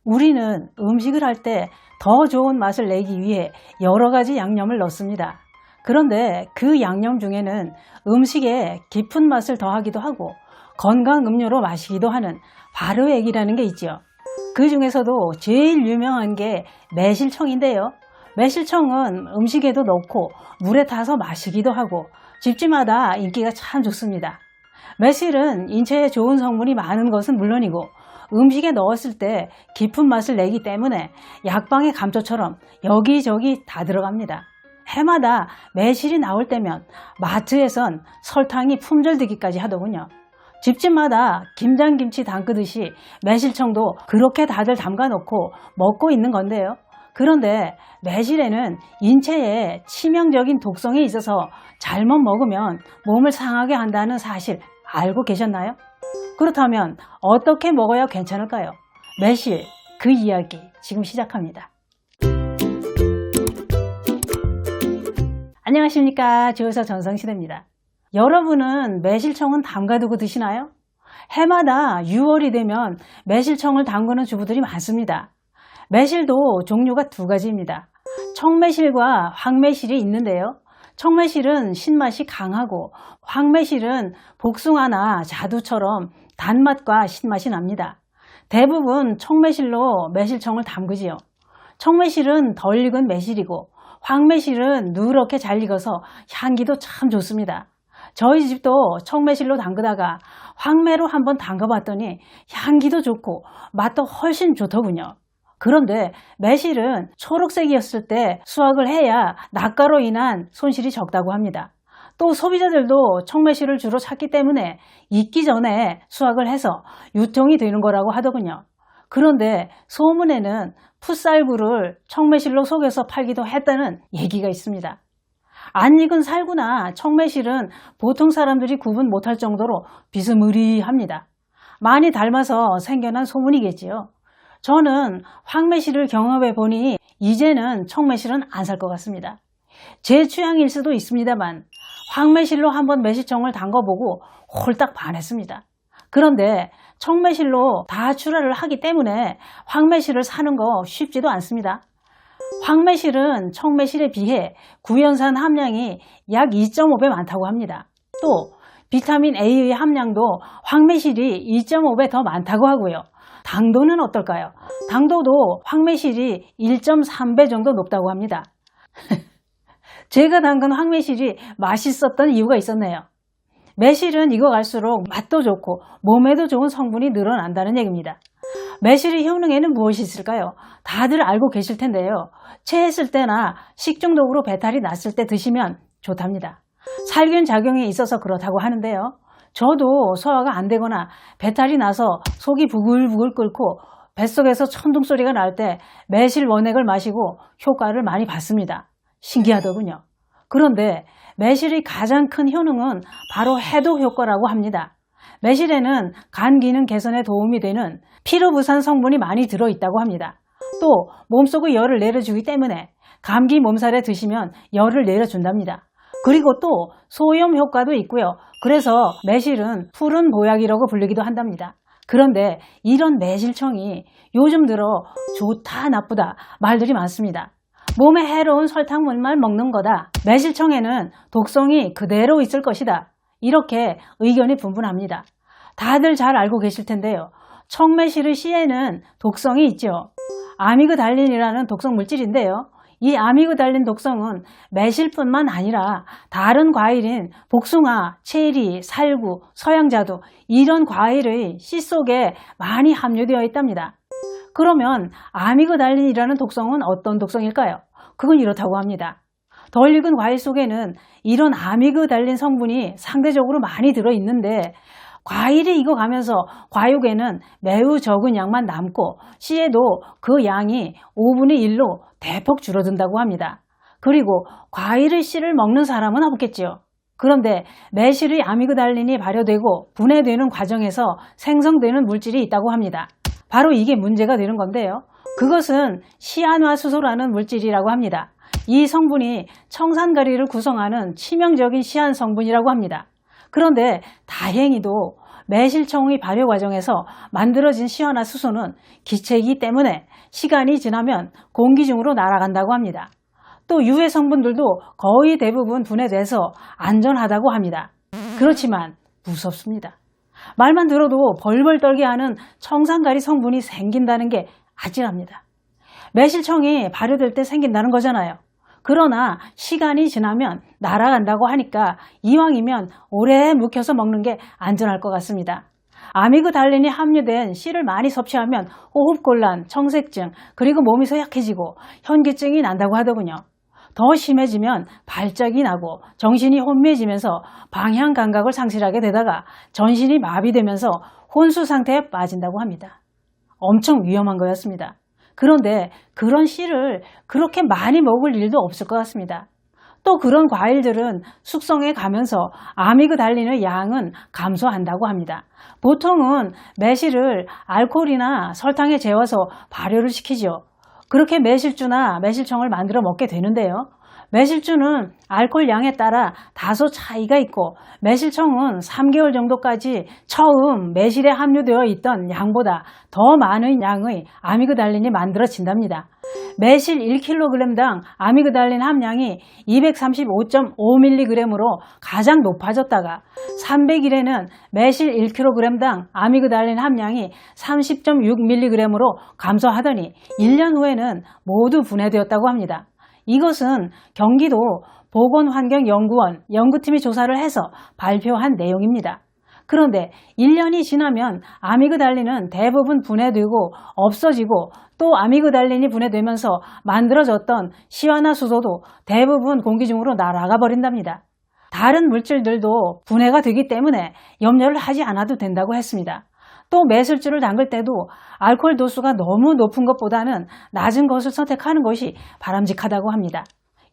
우리는 음식을 할 때 더 좋은 맛을 내기 위해 여러 가지 양념을 넣습니다. 그런데 그 양념 중에는 음식에 깊은 맛을 더하기도 하고 건강 음료로 마시기도 하는 발효액이라는 게 있죠. 그 중에서도 제일 유명한 게 매실청인데요. 매실청은 음식에도 넣고 물에 타서 마시기도 하고 집집마다 인기가 참 좋습니다. 매실은 인체에 좋은 성분이 많은 것은 물론이고 음식에 넣었을 때 깊은 맛을 내기 때문에 약방의 감초처럼 여기저기 다 들어갑니다. 해마다 매실이 나올 때면 마트에선 설탕이 품절되기까지 하더군요. 집집마다 김장김치 담그듯이 매실청도 그렇게 다들 담가 놓고 먹고 있는 건데요. 그런데 매실에는 인체에 치명적인 독성이 있어서 잘못 먹으면 몸을 상하게 한다는 사실 알고 계셨나요? 그렇다면 어떻게 먹어야 괜찮을까요? 매실, 그 이야기 지금 시작합니다. 안녕하십니까, 주의사 전성시대입니다. 여러분은 매실청은 담가두고 드시나요? 해마다 6월이 되면 매실청을 담그는 주부들이 많습니다. 매실도 종류가 두 가지입니다. 청매실과 황매실이 있는데요. 청매실은 신맛이 강하고 황매실은 복숭아나 자두처럼 단맛과 신맛이 납니다. 대부분 청매실로 매실청을 담그지요. 청매실은 덜 익은 매실이고 황매실은 누렇게 잘 익어서 향기도 참 좋습니다. 저희 집도 청매실로 담그다가 황매로 한번 담가봤더니 향기도 좋고 맛도 훨씬 좋더군요. 그런데 매실은 초록색이었을 때 수확을 해야 낙가로 인한 손실이 적다고 합니다. 또 소비자들도 청매실을 주로 찾기 때문에 익기 전에 수확을 해서 유통이 되는 거라고 하더군요. 그런데 소문에는 풋살구를 청매실로 속여서 팔기도 했다는 얘기가 있습니다. 안 익은 살구나 청매실은 보통 사람들이 구분 못할 정도로 비스무리합니다. 많이 닮아서 생겨난 소문이겠지요. 저는 황매실을 경험해 보니 이제는 청매실은 안 살 것 같습니다. 제 취향일 수도 있습니다만 황매실로 한번 매실청을 담궈보고 홀딱 반했습니다. 그런데 청매실로 다 출하를 하기 때문에 황매실을 사는 거 쉽지도 않습니다. 황매실은 청매실에 비해 구연산 함량이 약 2.5배 많다고 합니다. 또 비타민 A의 함량도 황매실이 2.5배 더 많다고 하고요. 당도는 어떨까요? 당도도 황매실이 1.3배 정도 높다고 합니다. 제가 담근 황매실이 맛있었던 이유가 있었네요. 매실은 익어갈수록 맛도 좋고 몸에도 좋은 성분이 늘어난다는 얘기입니다. 매실의 효능에는 무엇이 있을까요? 다들 알고 계실 텐데요. 체했을 때나 식중독으로 배탈이 났을 때 드시면 좋답니다. 살균 작용이 있어서 그렇다고 하는데요. 저도 소화가 안 되거나 배탈이 나서 속이 부글부글 끓고 뱃속에서 천둥소리가 날 때 매실 원액을 마시고 효과를 많이 봤습니다. 신기하더군요. 그런데 매실의 가장 큰 효능은 바로 해독 효과라고 합니다. 매실에는 간 기능 개선에 도움이 되는 피로부산 성분이 많이 들어있다고 합니다. 또 몸속의 열을 내려주기 때문에 감기 몸살에 드시면 열을 내려준답니다. 그리고 또 소염 효과도 있고요. 그래서 매실은 푸른 보약이라고 불리기도 한답니다. 그런데 이런 매실청이 요즘 들어 좋다 나쁘다 말들이 많습니다. 몸에 해로운 설탕물만 먹는 거다. 매실청에는 독성이 그대로 있을 것이다. 이렇게 의견이 분분합니다. 다들 잘 알고 계실 텐데요. 청매실의 씨에는 독성이 있죠. 아미그달린이라는 독성 물질인데요. 이 아미그달린 독성은 매실뿐만 아니라 다른 과일인 복숭아, 체리, 살구, 서양자두 이런 과일의 씨 속에 많이 함유되어 있답니다. 그러면 아미그달린이라는 독성은 어떤 독성일까요? 그건 이렇다고 합니다. 덜 익은 과일 속에는 이런 아미그달린 성분이 상대적으로 많이 들어있는데 과일이 익어가면서 과육에는 매우 적은 양만 남고 씨에도 그 양이 5분의 1로 대폭 줄어든다고 합니다. 그리고 과일의 씨를 먹는 사람은 없겠지요. 그런데 매실의 아미그달린이 발효되고 분해되는 과정에서 생성되는 물질이 있다고 합니다. 바로 이게 문제가 되는 건데요. 그것은 시안화수소라는 물질이라고 합니다. 이 성분이 청산가리를 구성하는 치명적인 시안 성분이라고 합니다. 그런데 다행히도 매실청의 발효 과정에서 만들어진 시화나수소는 기체이기 때문에 시간이 지나면 공기 중으로 날아간다고 합니다. 또 유해 성분들도 거의 대부분 분해돼서 안전하다고 합니다. 그렇지만 무섭습니다. 말만 들어도 벌벌 떨게 하는 청산가리 성분이 생긴다는 게 아찔합니다. 매실청이 발효될 때 생긴다는 거잖아요. 그러나 시간이 지나면 날아간다고 하니까 이왕이면 오래 묵혀서 먹는 게 안전할 것 같습니다. 아미그달린이 함유된 씨를 많이 섭취하면 호흡곤란, 청색증, 그리고 몸이 소약해지고 현기증이 난다고 하더군요. 더 심해지면 발작이 나고 정신이 혼미해지면서 방향 감각을 상실하게 되다가 전신이 마비되면서 혼수 상태에 빠진다고 합니다. 엄청 위험한 거였습니다. 그런데 그런 씨를 그렇게 많이 먹을 일도 없을 것 같습니다. 또 그런 과일들은 숙성해 가면서 아미그달린의 양은 감소한다고 합니다. 보통은 매실을 알코올이나 설탕에 재워서 발효를 시키죠. 그렇게 매실주나 매실청을 만들어 먹게 되는데요. 매실주는 알코올 양에 따라 다소 차이가 있고 매실청은 3개월 정도까지 처음 매실에 함유되어 있던 양보다 더 많은 양의 아미그달린이 만들어진답니다. 매실 1kg당 아미그달린 함량이 235.5mg으로 가장 높아졌다가 300일에는 매실 1kg당 아미그달린 함량이 30.6mg으로 감소하더니 1년 후에는 모두 분해되었다고 합니다. 이것은 경기도 보건환경연구원 연구팀이 조사를 해서 발표한 내용입니다. 그런데 1년이 지나면 아미그달린은 대부분 분해되고 없어지고 또 아미그달린이 분해되면서 만들어졌던 시화나수소도 대부분 공기 중으로 날아가 버린답니다. 다른 물질들도 분해가 되기 때문에 염려를 하지 않아도 된다고 했습니다. 또 매실주를 담글 때도 알코올 도수가 너무 높은 것보다는 낮은 것을 선택하는 것이 바람직하다고 합니다.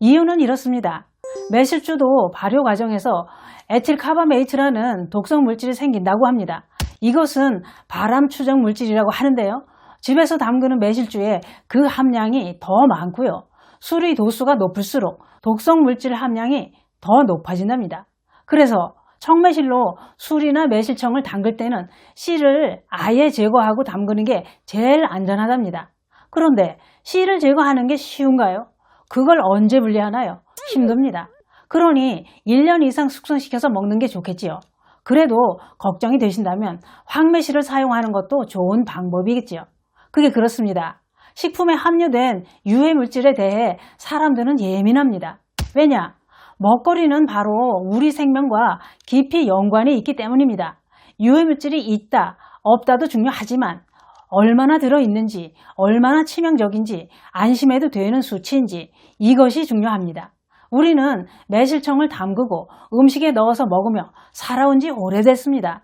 이유는 이렇습니다. 매실주도 발효 과정에서 에틸카바메이트라는 독성 물질이 생긴다고 합니다. 이것은 발암 추정 물질이라고 하는데요. 집에서 담그는 매실주에 그 함량이 더 많고요. 수리 도수가 높을수록 독성 물질 함량이 더 높아진답니다. 그래서 청매실로 술이나 매실청을 담글 때는 씨를 아예 제거하고 담그는 게 제일 안전하답니다. 그런데 씨를 제거하는 게 쉬운가요? 그걸 언제 분리하나요? 힘듭니다. 그러니 1년 이상 숙성시켜서 먹는 게 좋겠지요. 그래도 걱정이 되신다면 황매실을 사용하는 것도 좋은 방법이겠지요. 그게 그렇습니다. 식품에 함유된 유해 물질에 대해 사람들은 예민합니다. 왜냐? 먹거리는 바로 우리 생명과 깊이 연관이 있기 때문입니다. 유해물질이 있다, 없다도 중요하지만 얼마나 들어있는지, 얼마나 치명적인지, 안심해도 되는 수치인지 이것이 중요합니다. 우리는 매실청을 담그고 음식에 넣어서 먹으며 살아온 지 오래됐습니다.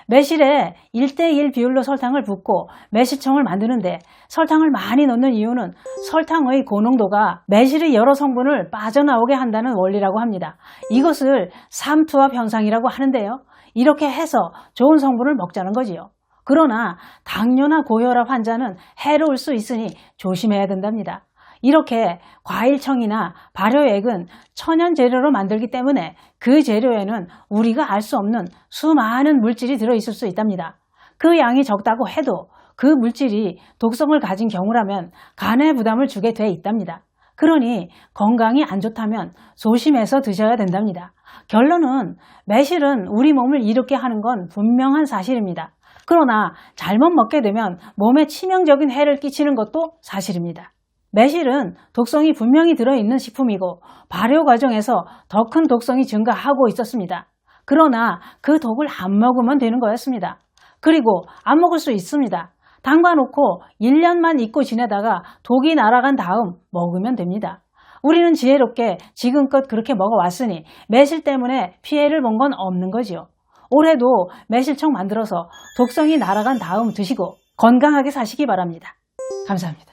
매실에 1:1 비율로 설탕을 붓고 매실청을 만드는데 설탕을 많이 넣는 이유는 설탕의 고농도가 매실의 여러 성분을 빠져나오게 한다는 원리라고 합니다. 이것을 삼투압 현상이라고 하는데요. 이렇게 해서 좋은 성분을 먹자는 거지요. 그러나 당뇨나 고혈압 환자는 해로울 수 있으니 조심해야 된답니다. 이렇게 과일청이나 발효액은 천연 재료로 만들기 때문에 그 재료에는 우리가 알 수 없는 수많은 물질이 들어있을 수 있답니다. 그 양이 적다고 해도 그 물질이 독성을 가진 경우라면 간에 부담을 주게 돼 있답니다. 그러니 건강이 안 좋다면 조심해서 드셔야 된답니다. 결론은 매실은 우리 몸을 이롭게 하는 건 분명한 사실입니다. 그러나 잘못 먹게 되면 몸에 치명적인 해를 끼치는 것도 사실입니다. 매실은 독성이 분명히 들어있는 식품이고 발효 과정에서 더 큰 독성이 증가하고 있었습니다. 그러나 그 독을 안 먹으면 되는 거였습니다. 그리고 안 먹을 수 있습니다. 담가놓고 1년만 잊고 지내다가 독이 날아간 다음 먹으면 됩니다. 우리는 지혜롭게 지금껏 그렇게 먹어왔으니 매실 때문에 피해를 본 건 없는 거지요. 올해도 매실청 만들어서 독성이 날아간 다음 드시고 건강하게 사시기 바랍니다. 감사합니다.